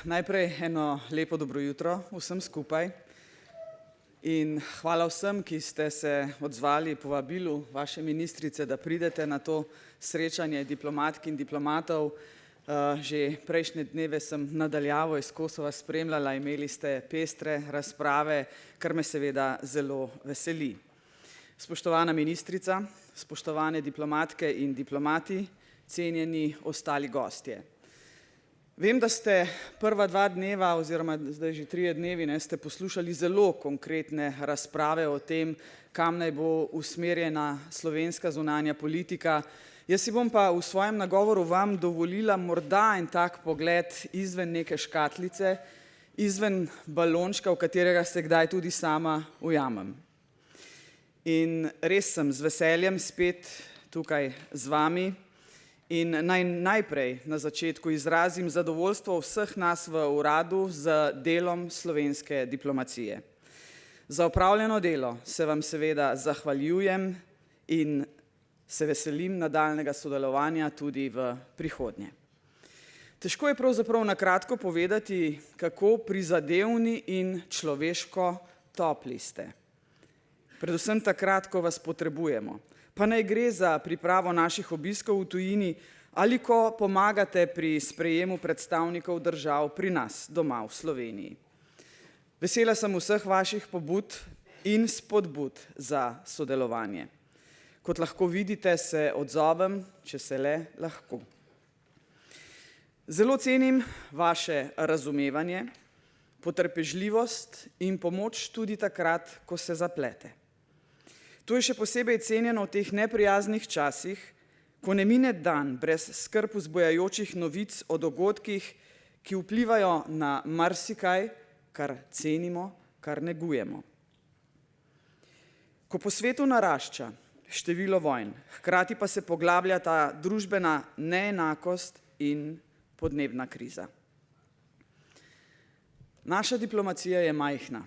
Najprej eno lepo dobro jutro vsem skupaj in hvala vsem, ki ste se odzvali povabilu vaše ministrice, da pridete na to srečanje diplomatk in diplomatov. Že prejšnje dneve sem nadaljavo iz Kosova spremljala, imeli ste pestre razprave, kar me seveda zelo veseli. Spoštovana ministrica, spoštovane diplomatke in diplomati, cenjeni ostali gostje. Vem, da ste prva 2 dneva oziroma zdaj že 3 dnevi ste poslušali zelo konkretne razprave o tem, kam naj bo usmerjena slovenska zunanja politika. Jaz si bom pa v svojem nagovoru vam dovolila morda en tak pogled izven neke škatlice, izven balončka, v katerega se kdaj tudi sama ujamem. In res sem z veseljem spet tukaj z vami. In najprej na začetku izrazim zadovoljstvo vseh nas v uradu z delom slovenske diplomacije. Za opravljeno delo se vam seveda zahvaljujem in se veselim nadaljnega sodelovanja tudi v prihodnje. Težko je pravzaprav na kratko povedati, kako prizadevni in človeško topli ste. Predvsem takrat, ko vas potrebujemo. Pa naj gre za pripravo naših obiskov v tujini ali ko pomagate pri sprejemu predstavnikov držav pri nas doma v Sloveniji. Vesela sem vseh vaših pobud in spodbud za sodelovanje. Kot lahko vidite, se odzovem, če se le lahko. Zelo cenim vaše razumevanje, potrpežljivost in pomoč tudi takrat, ko se zaplete. To je še posebej cenjeno v teh neprijaznih časih, ko ne mine dan brez skrb vzbujajočih novic o dogodkih, ki vplivajo na marsikaj, kar cenimo, kar negujemo. Ko po svetu narašča število vojn, hkrati pa se poglablja ta družbena neenakost in podnebna kriza. Naša diplomacija je majhna,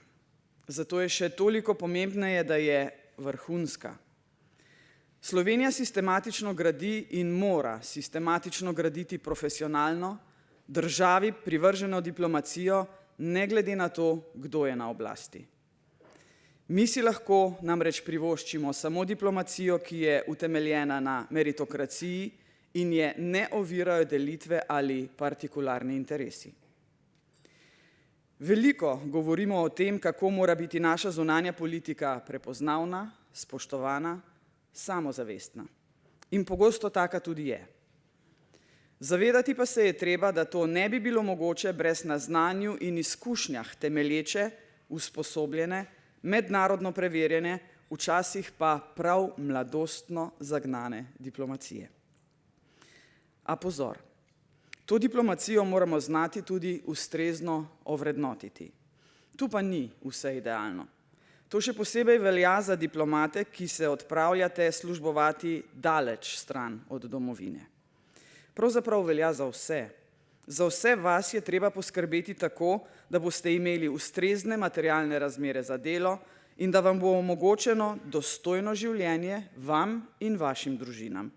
zato je še toliko pomembneje, da je vrhunska. Slovenija sistematično gradi in mora sistematično graditi profesionalno, državi privrženo diplomacijo, ne glede na to, kdo je na oblasti. Mi si lahko namreč privoščimo samo diplomacijo, ki je utemeljena na meritokraciji in je ne ovirajo delitve ali partikularni interesi. Veliko govorimo o tem, kako mora biti naša zunanja politika prepoznavna, spoštovana, samozavestna. In pogosto taka tudi je. Zavedati pa se je treba, da to ne bi bilo mogoče brez na znanju in izkušnjah temelječe, usposobljene, mednarodno preverjene, včasih pa prav mladostno zagnane diplomacije. A pozor! To diplomacijo moramo znati tudi ustrezno ovrednotiti. Tu pa ni vse idealno. To še posebej velja za diplomate, ki se odpravljate službovati daleč stran od domovine. Pravzaprav velja za vse. Za vse vas je treba poskrbeti tako, da boste imeli ustrezne materialne razmere za delo in da vam bo omogočeno dostojno življenje vam in vašim družinam.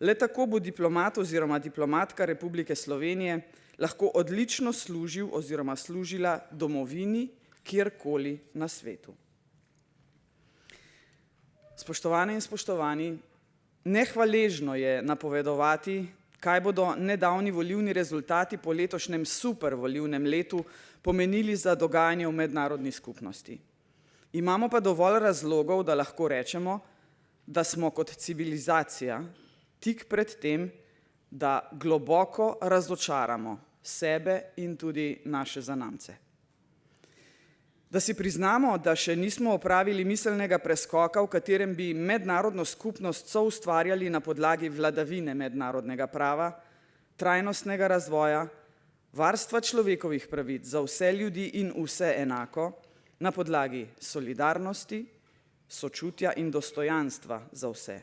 Le tako bo diplomat oziroma diplomatka Republike Slovenije lahko odlično služil oziroma služila domovini kjerkoli na svetu. Spoštovane in spoštovani, nehvaležno je napovedovati, kaj bodo nedavni volilni rezultati po letošnjem super volilnem letu pomenili za dogajanje v mednarodni skupnosti. Imamo pa dovolj razlogov, da lahko rečemo, da smo kot civilizacija tik pred tem, da globoko razočaramo sebe in tudi naše zanamce. Da si priznamo, da še nismo opravili miselnega preskoka, v katerem bi mednarodno skupnost soustvarjali na podlagi vladavine mednarodnega prava, trajnostnega razvoja, varstva človekovih pravic za vse ljudi in vse enako, na podlagi solidarnosti, sočutja in dostojanstva za vse.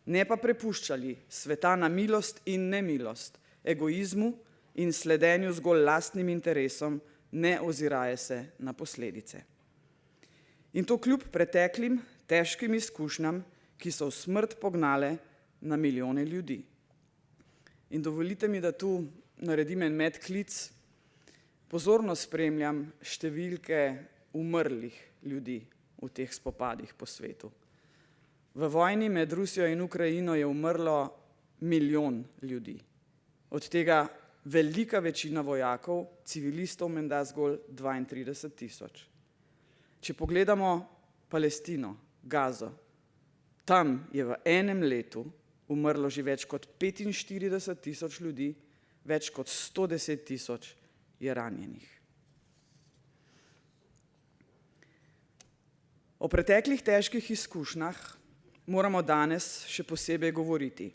Ne pa prepuščali sveta na milost in nemilost, egoizmu in sledenju zgolj lastnim interesom, ne oziraje se na posledice. In to kljub preteklim težkim izkušnjam, ki so v smrt pognale na milijone ljudi. In dovolite mi, da tu naredim en medklic. pozorno spremljam številke umrlih ljudi v teh spopadih po svetu. V vojni med Rusijo in Ukrajino je umrlo 1 milijon ljudi. Od tega velika večina vojakov, civilistov menda zgolj 32 tisoč. Če pogledamo Palestino, Gazo, tam je v enem letu umrlo že več kot 45 tisoč ljudi, več kot 110 tisoč je ranjenih. O preteklih težkih izkušnjah moramo danes še posebej govoriti.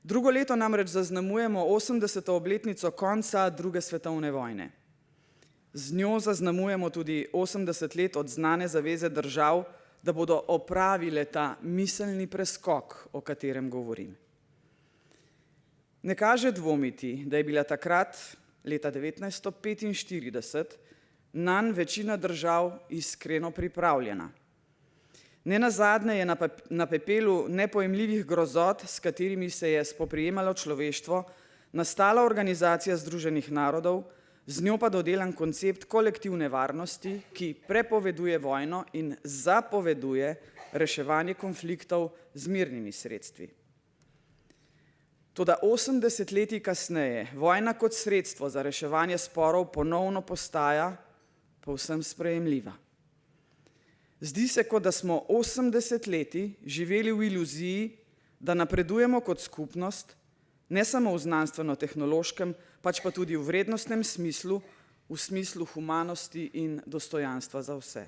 Drugo leto namreč zaznamujemo 80. obletnico konca druge svetovne vojne. Z njo zaznamujemo tudi 80 let od znane zaveze držav, da bodo opravile ta miselni preskok, o katerem govorim. Ne kaže dvomiti, da je bila takrat, leta 1945, nanj večina držav iskreno pripravljena. Nenazadnje je na pepelu nepojemljivih grozot, s katerimi se je spoprijemalo človeštvo, nastala Organizacija združenih narodov, z njo pa dodelan koncept kolektivne varnosti, ki prepoveduje vojno in zapoveduje reševanje konfliktov z mirnimi sredstvi. Toda 80 letij kasneje vojna kot sredstvo za reševanje sporov ponovno postaja povsem sprejemljiva. Zdi se, kot da smo 80 letij živeli v iluziji, da napredujemo kot skupnost, ne samo v znanstveno-tehnološkem, pač pa tudi v vrednostnem smislu, v smislu humanosti in dostojanstva za vse.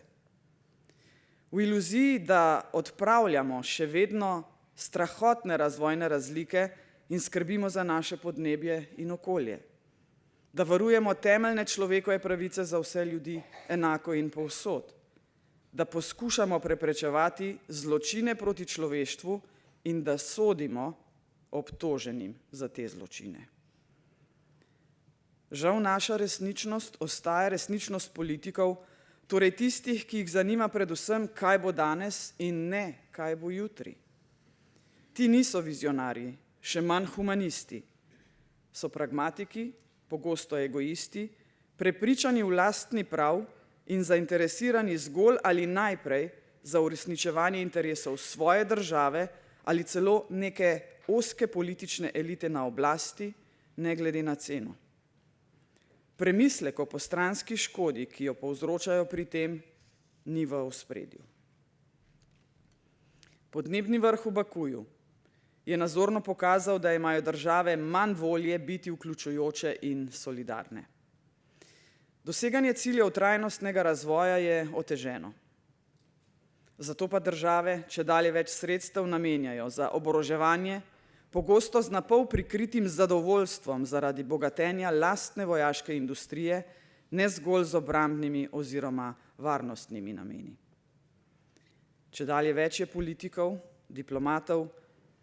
V iluziji, da odpravljamo še vedno strahotne razvojne razlike in skrbimo za naše podnebje in okolje, da varujemo temeljne človekove pravice za vse ljudi enako in povsod, da poskušamo preprečevati zločine proti človeštvu in da sodimo obtoženim za te zločine. Žal naša resničnost ostaja resničnost politikov, torej tistih, ki jih zanima predvsem, kaj bo danes in ne, kaj bo jutri. Ti niso vizionarji, še manj humanisti. So pragmatiki, pogosto egoisti, prepričani v lastni prav in zainteresirani zgolj ali najprej za uresničevanje interesov svoje države ali celo neke ozke politične elite na oblasti, ne glede na ceno. Premislek o postranski škodi, ki jo povzročajo pri tem, ni v ospredju. Podnebni vrh v Bakuju je nazorno pokazal, da imajo države manj volje biti vključujoče in solidarne. Doseganje ciljev trajnostnega razvoja je oteženo. Zato pa države čedalje več sredstev namenjajo za oboroževanje, pogosto z napol prikritim zadovoljstvom zaradi bogatenja lastne vojaške industrije, ne zgolj z obrambnimi oziroma varnostnimi nameni. Čedalje več je politikov, diplomatov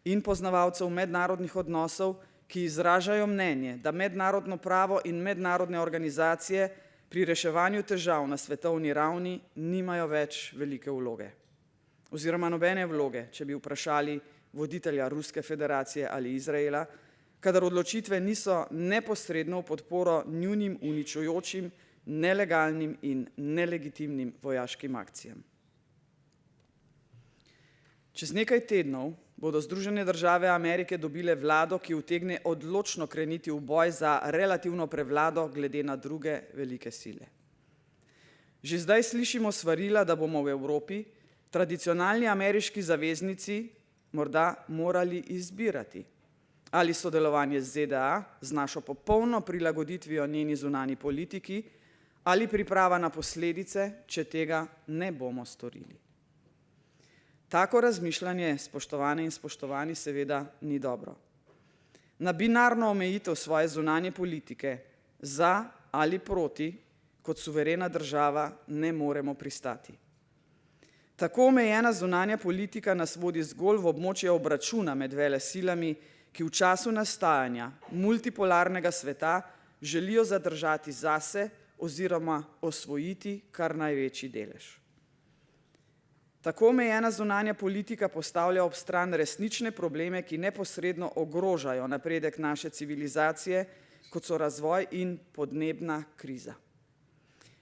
in poznavalcev mednarodnih odnosov, ki izražajo mnenje, da mednarodno pravo in mednarodne organizacije pri reševanju težav na svetovni ravni nimajo več velike vloge. Oziroma nobene vloge, če bi vprašali voditelja Ruske federacije ali Izraela, kadar odločitve niso neposredno v podporo njunim uničujočim, nelegalnim in nelegitimnim vojaškim akcijam. Čez nekaj tednov bodo Združene države Amerike dobile vlado, ki utegne odločno kreniti v boj za relativno prevlado glede na druge velike sile. Že zdaj slišimo svarila, da bomo v Evropi, tradicionalni ameriški zaveznici, morda morali izbirati ali sodelovanje z ZDA z našo popolno prilagoditvijo njeni zunanji politiki ali priprava na posledice, če tega ne bomo storili. Tako razmišljanje, spoštovane in spoštovani, seveda ni dobro. Na binarno omejitev svoje zunanje politike za ali proti, kot suverena država, ne moremo pristati. Tako omejena zunanja politika nas vodi zgolj v območje obračuna med velesilami, ki v času nastajanja multipolarnega sveta želijo zadržati zase oziroma osvojiti kar največji delež. Tako omejena zunanja politika postavlja ob stran resnične probleme, ki neposredno ogrožajo napredek naše civilizacije kot so razvoj in podnebna kriza.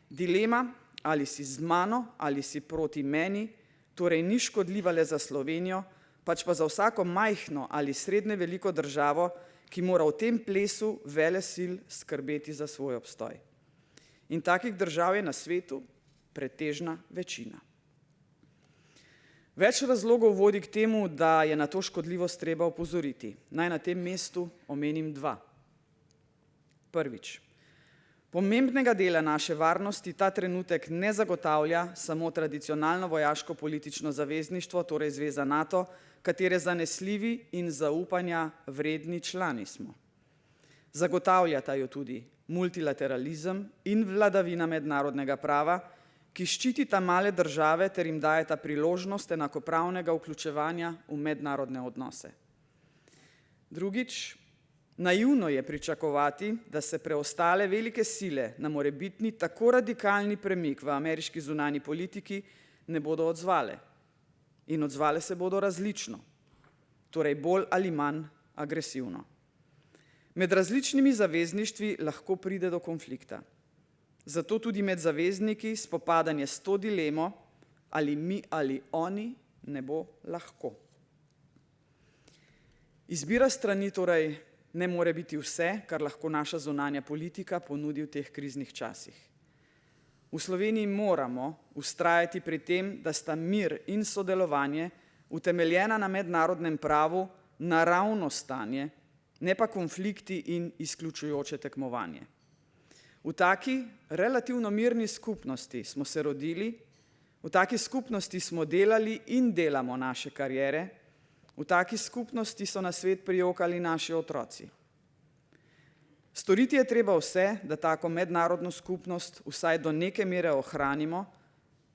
Dilema, ali si z mano ali si proti meni, torej ni škodljiva le za Slovenijo, pač pa za vsako majhno ali srednje veliko državo, ki mora v tem plesu velesil skrbeti za svoj obstoj. In takih držav je na svetu pretežna večina. Več razlogov vodi k temu, da je na to škodljivost treba opozoriti. Naj na tem mestu omenim dva. Prvič. Pomembnega dela naše varnosti ta trenutek ne zagotavlja samo tradicionalno vojaško-politično zavezništvo, torej zveza NATO, katere zanesljivi in zaupanja vredni člani smo. Zagotavljata jo tudi multilateralizem in vladavina mednarodnega prava, ki ščitita male države ter jim dajeta priložnost enakopravnega vključevanja v mednarodne odnose. Drugič, naivno je pričakovati, da se preostale velike sile na morebitni tako radikalni premik v ameriški zunanji politiki ne bodo odzvale. In odzvale se bodo različno, torej bolj ali manj agresivno. Med različnimi zavezništvi lahko pride do konflikta. Zato tudi med zavezniki spopadanje s to dilemo, ali mi ali oni, ne bo lahko. Izbira strani torej ne more biti vse, kar lahko naša zunanja politika ponudi v teh kriznih časih. V Sloveniji moramo vztrajati pri tem, da sta mir in sodelovanje utemeljena na mednarodnem pravu naravno stanje, ne pa konflikti in izključujoče tekmovanje. V taki relativno mirni skupnosti smo se rodili, v taki skupnosti smo delali in delamo naše kariere, v taki skupnosti so na svet prijokali naši otroci. Storiti je treba vse, da tako mednarodno skupnost vsaj do neke mere ohranimo,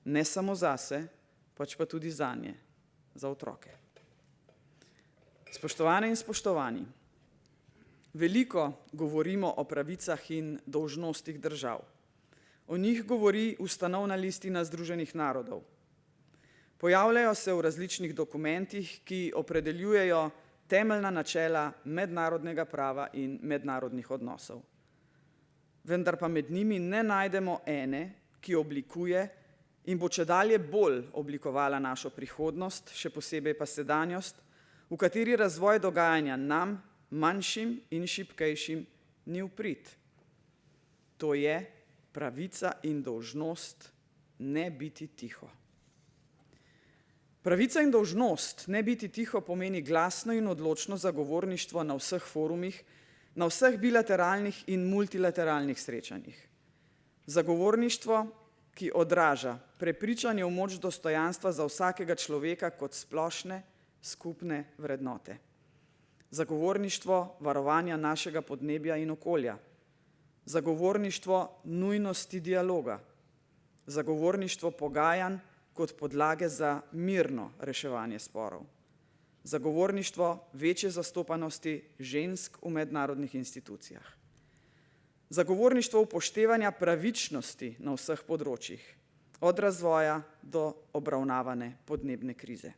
ne samo zase, pač pa tudi zanje, za otroke. Spoštovane in spoštovani, veliko govorimo o pravicah in dolžnostih držav. O njih govori ustanovna listina Združenih narodov. Pojavljajo se v različnih dokumentih, ki opredeljujejo temeljna načela mednarodnega prava in mednarodnih odnosov. Vendar pa med njimi ne najdemo ene, ki oblikuje in bo čedalje bolj oblikovala našo prihodnost, še posebej pa sedanjost, v kateri razvoj dogajanja nam, manjšim in šibkejšim, ni v prid. To je pravica in dolžnost ne biti tiho. Pravica in dolžnost ne biti tiho pomeni glasno in odločno zagovorništvo na vseh forumih, na vseh bilateralnih in multilateralnih srečanjih. Zagovorništvo, ki odraža prepričanje v moč dostojanstva za vsakega človeka kot splošne, skupne vrednote. Zagovorništvo varovanja našega podnebja in okolja. Zagovorništvo nujnosti dialoga. Zagovorništvo pogajanj kot podlage za mirno reševanje sporov. Zagovorništvo večje zastopanosti žensk v mednarodnih institucijah. Zagovorništvo upoštevanja pravičnosti na vseh področjih, od razvoja do obravnavane podnebne krize.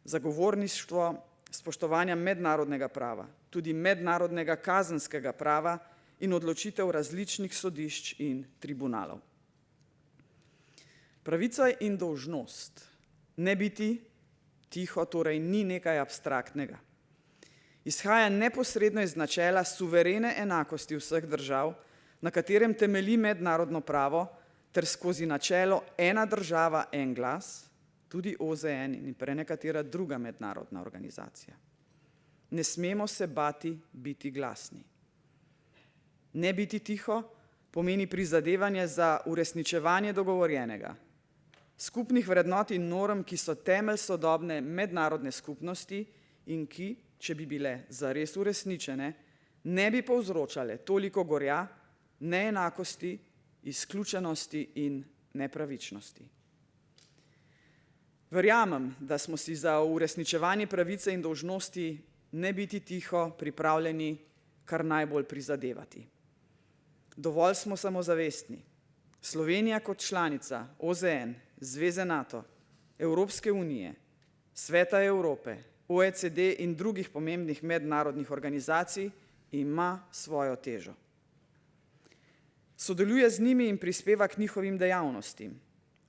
Zagovorništvo spoštovanja mednarodnega prava, tudi mednarodnega kazenskega prava in odločitev različnih sodišč in tribunalov. Pravica in dolžnost ne biti tiho torej ni nekaj abstraktnega. Izhaja neposredno iz načela suverene enakosti vseh držav, na katerem temelji mednarodno pravo, ter skozi načelo ena država, en glas, tudi OZN in prenekatera druga mednarodna organizacija. Ne smemo se bati biti glasni. Ne biti tiho pomeni prizadevanje za uresničevanje dogovorjenega, skupnih vrednot in norm, ki so temelj sodobne mednarodne skupnosti in ki, če bi bile zares uresničene, ne bi povzročale toliko gorja, neenakosti, izključenosti in nepravičnosti. Verjamem, da smo si za uresničevanje pravice in dolžnosti ne biti tiho pripravljeni kar najbolj prizadevati. Dovolj smo samozavestni. Slovenija kot članica OZN, Zveze NATO, Evropske unije, Sveta Evrope, OECD in drugih pomembnih mednarodnih organizacij ima svojo težo. Sodeluje z njimi in prispeva k njihovim dejavnostim,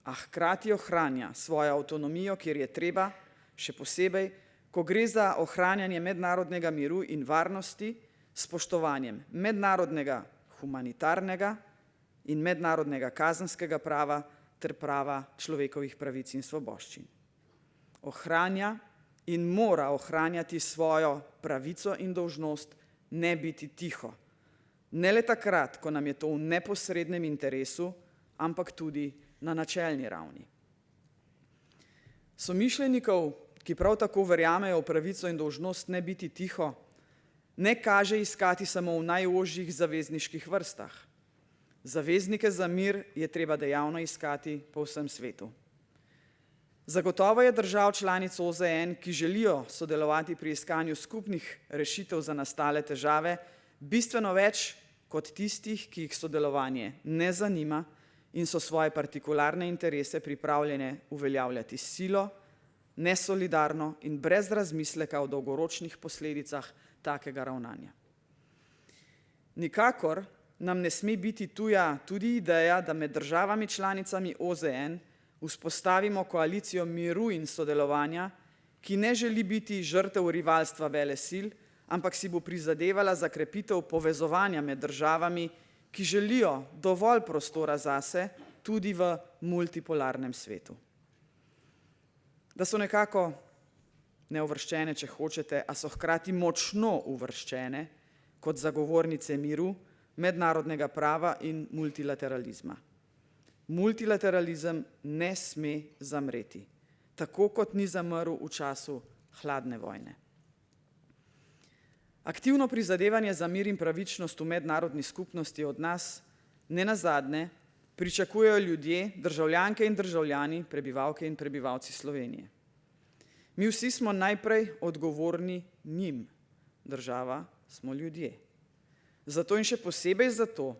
a hkrati ohranja svojo avtonomijo, kjer je treba, še posebej, ko gre za ohranjanje mednarodnega miru in varnosti s spoštovanjem mednarodnega humanitarnega in mednarodnega kazenskega prava ter prava človekovih pravic in svoboščin. Ohranja in mora ohranjati svojo pravico in dolžnost ne biti tiho. Ne le takrat, ko nam je to v neposrednem interesu, ampak tudi na načelni ravni. Somišljenikov, ki prav tako verjamejo v pravico in dolžnost ne biti tiho, ne kaže iskati samo v najožjih zavezniških vrstah. Zaveznike za mir je treba dejavno iskati po vsem svetu. Zagotovo je držav članic OZN, ki želijo sodelovati pri iskanju skupnih rešitev za nastale težave, bistveno več kot tistih, ki jih sodelovanje ne zanima in so svoje partikularne interese pripravljene uveljavljati s silo, nesolidarno in brez razmisleka o dolgoročnih posledicah takega ravnanja. Nikakor nam ne sme biti tuja tudi ideja, da med državami članicami OZN vzpostavimo koalicijo miru in sodelovanja, ki ne želi biti žrtev rivalstva velesil, ampak si bo prizadevala za krepitev povezovanja med državami, ki želijo dovolj prostora zase tudi v multipolarnem svetu. Da so nekako neuvrščene, če hočete, a so hkrati močno uvrščene kot zagovornice miru, mednarodnega prava in multilateralizma. Multilateralizem ne sme zamreti, tako kot ni zamrl v času hladne vojne. Aktivno prizadevanje za mir in pravičnost v mednarodni skupnosti od nas, nenazadnje, pričakujejo ljudje, državljanke in državljani, prebivalke in prebivalci Slovenije. Mi vsi smo najprej odgovorni njim, država smo ljudje. Zato in še posebej zato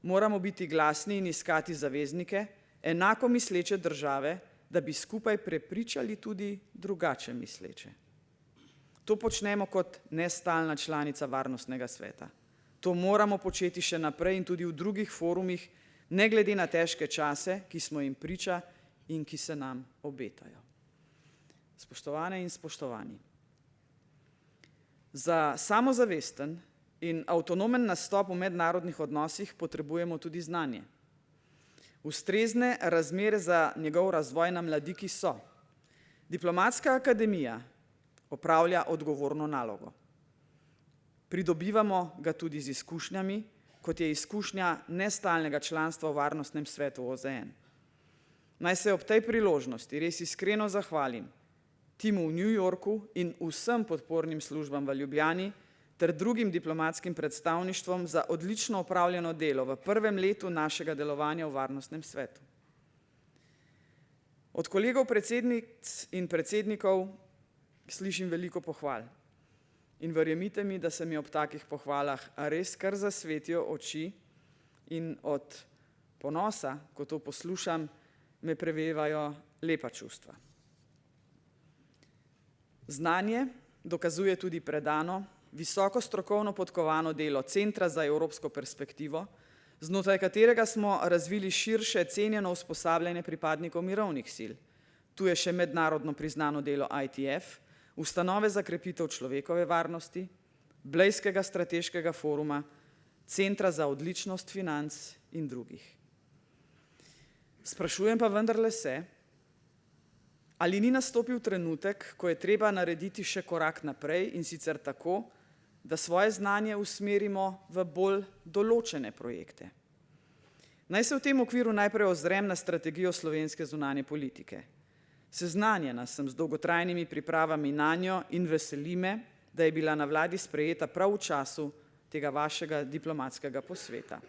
moramo biti glasni in iskati zaveznike, enako misleče države, da bi skupaj prepričali tudi drugače misleče. To počnemo kot nestalna članica Varnostnega sveta. To moramo početi še naprej in tudi v drugih forumih, ne glede na težke čase, ki smo jim priča in ki se nam obetajo. Spoštovane in spoštovani, za samozavesten in avtonomen nastop v mednarodnih odnosih potrebujemo tudi znanje. Ustrezne razmere za njegov razvoj na mladiki so. Diplomatska akademija opravlja odgovorno nalogo. Pridobivamo ga tudi z izkušnjami, kot je izkušnja nestalnega članstva v Varnostnem svetu OZN. Naj se ob tej priložnosti res iskreno zahvalim timu v New Yorku in vsem podpornim službam v Ljubljani ter drugim diplomatskim predstavništvom za odlično opravljeno delo v prvem letu našega delovanja v Varnostnem svetu. Od kolegov predsednic in predsednikov slišim veliko pohval in verjemite mi, da se mi ob takih pohvalah res kar zasvetijo oči in od ponosa, ko to poslušam, me prevevajo lepa čustva. Znanje dokazuje tudi predano, visoko strokovno podkovano delo Centra za evropsko perspektivo, znotraj katerega smo razvili širše cenjeno usposabljanje pripadnikov mirovnih sil. Tu je še mednarodno priznano delo ITF, Ustanove za krepitev človekove varnosti, Blejskega strateškega foruma, Centra za odličnost financ in drugih. Sprašujem pa vendarle se, ali ni nastopil trenutek, ko je treba narediti še korak naprej in sicer tako, da svoje znanje usmerimo v bolj določene projekte. Naj se v tem okviru najprej ozrem na strategijo slovenske zunanje politike. Seznanjena sem z dolgotrajnimi pripravami nanjo in veseli me, da je bila na vladi sprejeta prav v času tega vašega diplomatskega posveta.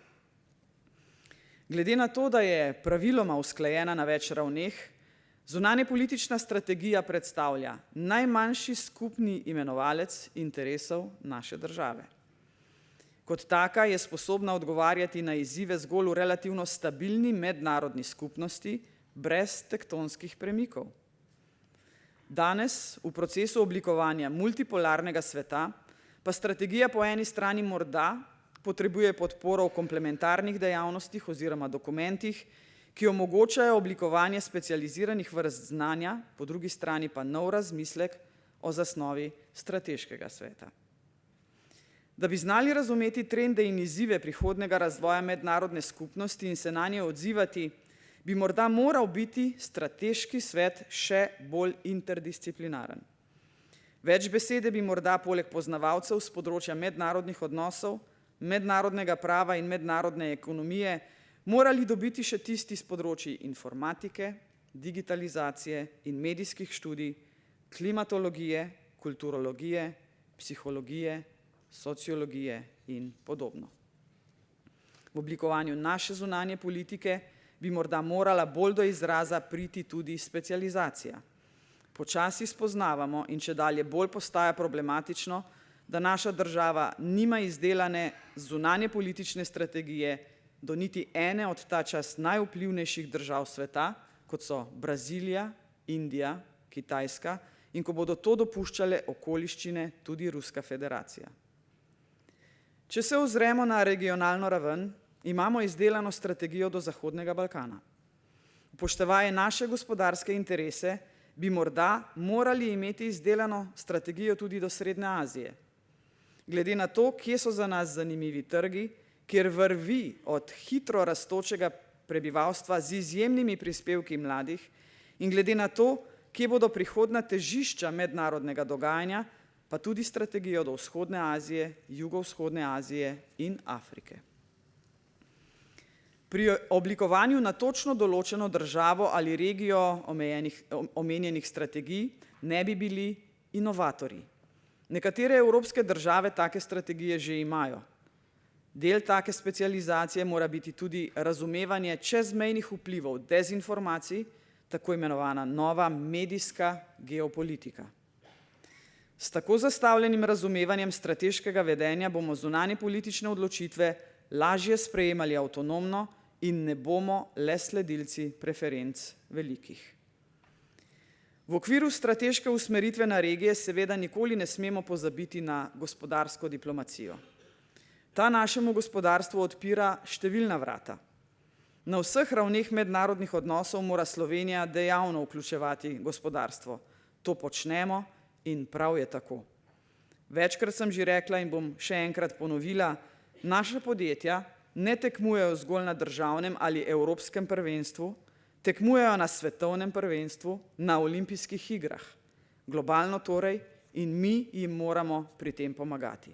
Glede na to, da je praviloma usklajena na več ravneh, zunanje politična strategija predstavlja najmanjši skupni imenovalec interesov naše države. Kot taka je sposobna odgovarjati na izzive zgolj v relativno stabilni mednarodni skupnosti, brez tektonskih premikov. Danes, v procesu oblikovanja multipolarnega sveta, pa strategija po eni strani morda potrebuje podporo v komplementarnih dejavnostih oziroma dokumentih, ki omogočajo oblikovanje specializiranih vrst znanja, po drugi strani pa nov razmislek o zasnovi strateškega sveta. Da bi znali razumeti trende in izzive prihodnjega razvoja mednarodne skupnosti in se nanje odzivati, bi morda moral biti strateški svet še bolj interdisciplinaren. Več besede bi morda poleg poznavalcev s področja mednarodnih odnosov, mednarodnega prava in mednarodne ekonomije morali dobiti še tisti s področji informatike, digitalizacije in medijskih študij, klimatologije, kulturologije, psihologije, sociologije in podobno. V oblikovanju naše zunanje politike bi morda morala bolj do izraza priti tudi specializacija. Počasi spoznavamo in čedalje bolj postaja problematično, da naša država nima izdelane zunanje politične strategije do niti ene od ta čas najvplivnejših držav sveta, kot so Brazilija, Indija, Kitajska, in ko bodo to dopuščale okoliščine tudi Ruska federacija. Če se ozremo na regionalno raven, imamo izdelano strategijo do Zahodnega Balkana. Upoštevaje naše gospodarske interese, bi morda morali imeti izdelano strategijo tudi do Srednje Azije. Glede na to, kje so za nas zanimivi trgi, kjer vrvi od hitro rastočega prebivalstva z izjemnimi prispevki mladih in glede na to, kje bodo prihodnja težišča mednarodnega dogajanja, pa tudi strategijo do Vzhodne Azije, Jugovzhodne Azije in Afrike. Pri oblikovanju na točno določeno državo ali regijo omenjenih strategij ne bi bili inovatorji. Nekatere evropske države take strategije že imajo. Del take specializacije mora biti tudi razumevanje čezmejnih vplivov dezinformacij, tako imenovana nova medijska geopolitika. S tako zastavljenim razumevanjem strateškega vedenja bomo zunanje politične odločitve lažje sprejemali avtonomno in ne bomo le sledilci preferenc velikih. V okviru strateške usmeritve na regije seveda nikoli ne smemo pozabiti na gospodarsko diplomacijo. Ta našemu gospodarstvu odpira številna vrata. Na vseh ravneh mednarodnih odnosov mora Slovenija dejavno vključevati gospodarstvo. To počnemo in prav je tako. Večkrat sem že rekla in bom še enkrat ponovila, naša podjetja ne tekmujejo zgolj na državnem ali evropskem prvenstvu, tekmujejo na svetovnem prvenstvu, na olimpijskih igrah. Globalno torej in mi jim moramo pri tem pomagati.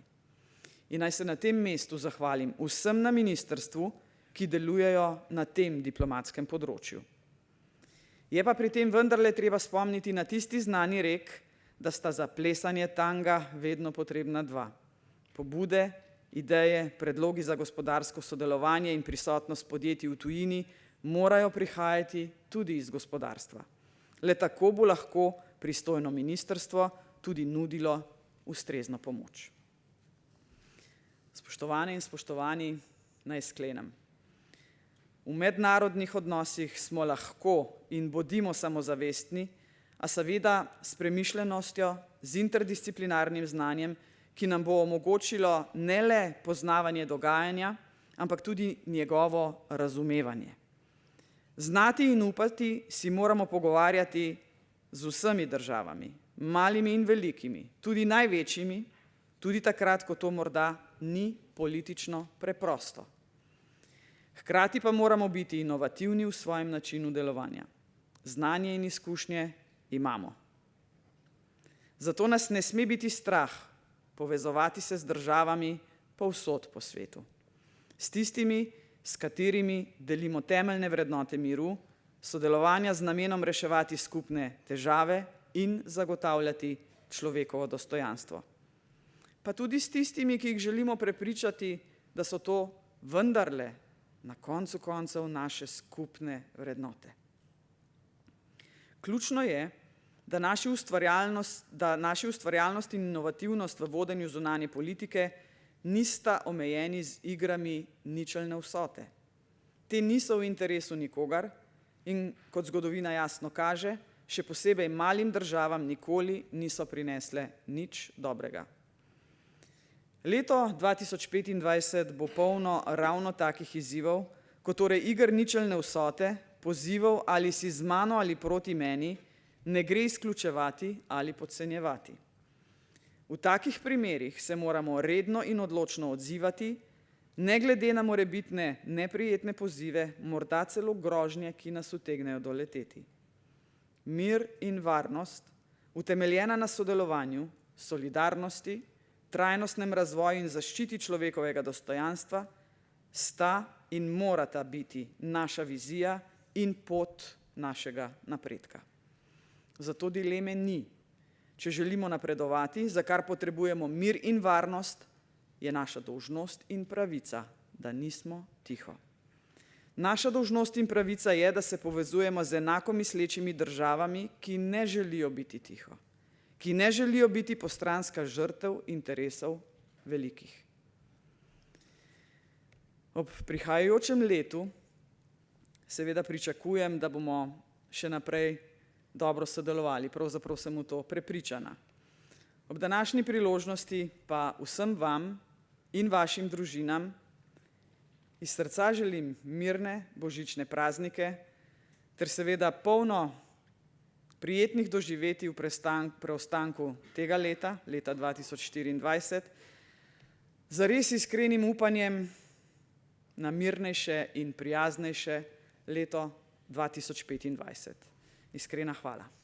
In naj se na tem mestu zahvalim vsem na ministrstvu, ki delujejo na tem diplomatskem področju. Je pa pri tem vendarle treba spomniti na tisti znani rek, da sta za plesanje tanga vedno potrebna dva. Pobude, ideje, predlogi za gospodarsko sodelovanje in prisotnost podjetij v tujini morajo prihajati tudi iz gospodarstva. Le tako bo lahko pristojno ministrstvo tudi nudilo ustrezno pomoč. Spoštovane in spoštovani, naj sklenem. V mednarodnih odnosih smo lahko in bodimo samozavestni, a seveda s premišljenostjo, z interdisciplinarnim znanjem, ki nam bo omogočilo ne le poznavanje dogajanja, ampak tudi njegovo razumevanje. Znati in upati si moramo pogovarjati z vsemi državami, malimi in velikimi, tudi največjimi, tudi takrat, ko to morda ni politično preprosto. Hkrati pa moramo biti inovativni v svojem načinu delovanja. Znanje in izkušnje imamo. Zato nas ne sme biti strah povezovati se z državami povsod po svetu. S tistimi, s katerimi delimo temeljne vrednote miru, sodelovanja z namenom reševati skupne težave in zagotavljati človekovo dostojanstvo. Pa tudi s tistimi, ki jih želimo prepričati, da so to vendarle na koncu koncev naše skupne vrednote. Ključno je, da naši ustvarjalnost in inovativnost v vodenju zunanje politike nista omejeni z igrami ničelne vsote. Te niso v interesu nikogar in, kot zgodovina jasno kaže, še posebej malim državam nikoli niso prinesle nič dobrega. Leto 2025 bo polno ravno takih izzivov, ko torej iger ničelne vsote, pozivov ali si z mano ali proti meni, ne gre izključevati ali podcenjevati. V takih primerih se moramo redno in odločno odzivati, ne glede na morebitne neprijetne pozive, morda celo grožnje, ki nas utegnejo doleteti. Mir in varnost, utemeljena na sodelovanju, solidarnosti, trajnostnem razvoju in zaščiti človekovega dostojanstva, sta in morata biti naša vizija in pot našega napredka. Zato dileme ni. Če želimo napredovati, za kar potrebujemo mir in varnost, je naša dolžnost in pravica, da nismo tiho. Naša dolžnost in pravica je, da se povezujemo z enako mislečimi državami, ki ne želijo biti tiho, ki ne želijo biti postranska žrtev interesov velikih. Ob prihajajočem letu seveda pričakujem, da bomo še naprej dobro sodelovali, pravzaprav sem v to prepričana. Ob današnji priložnosti pa vsem vam in vašim družinam iz srca želim mirne božične praznike ter seveda polno prijetnih doživetij v preostanku tega leta, leta 2024, z res iskrenim upanjem na mirnejše in prijaznejše leto 2025. Iskrena hvala.